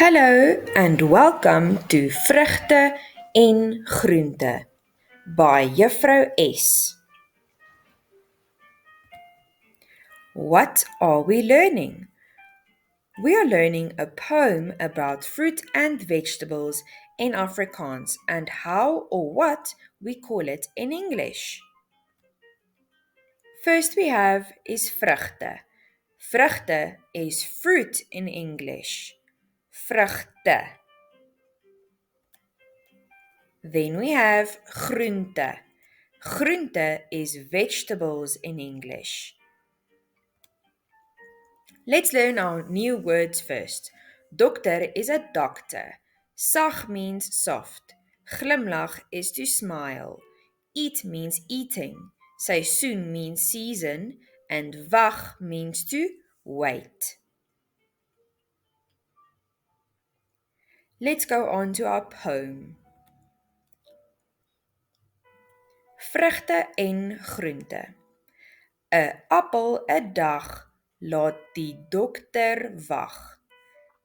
Hello and welcome to Vrugte en Groente by Juffrou S. What are we learning? We are learning a poem about fruit and vegetables in Afrikaans and how or what we call it in English. First we have is vrugte. Vrugte is fruit in English. Vrugte. Then we have groente. Groente is vegetables in English. Let's learn our new words first. Dokter is a doctor. Sag means soft. Glimlag is to smile. Eat means eating. Seisoen means season. And wag means to wait. Let's go on to our poem. Vrugte en groente. 'n Appel 'n dag laat die dokter wag.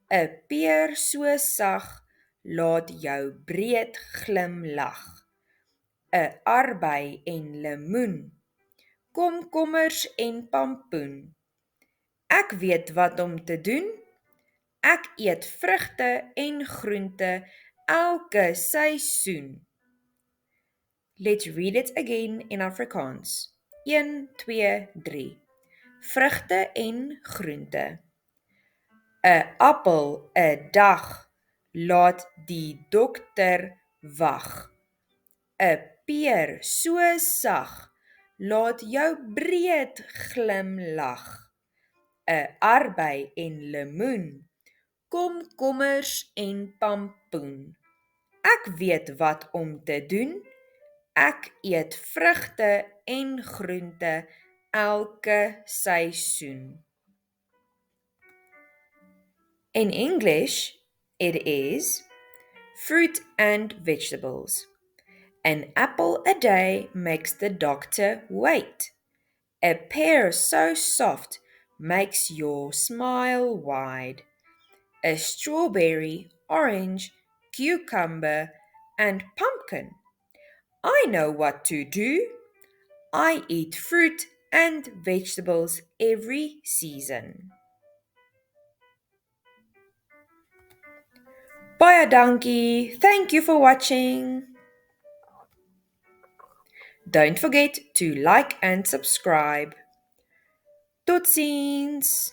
'n Peer so sag laat jou breed glimlag. 'n Arbei en lemoen, komkommers en pampoen. Ek weet wat om te doen. Ek eet vrugte en groente elke seisoen. Let's read it again in Afrikaans. 1, 2, 3. Vrugte en groente. 'n Appel 'n dag laat die dokter wag. 'n Peer so sag laat jou breed glimlag. 'n Arbei en lemoen, komkommers en pampoen. Ek weet wat om te doen. Ek eet vrugte en groente elke seisoen. In English, it is fruit and vegetables. An apple a day makes the doctor wait. A pear so soft makes your smile wide. A strawberry, orange, cucumber, and pumpkin. I know what to do. I eat fruit and vegetables every season. Baie dankie. Thank you for watching. Don't forget to like and subscribe. Totsiens.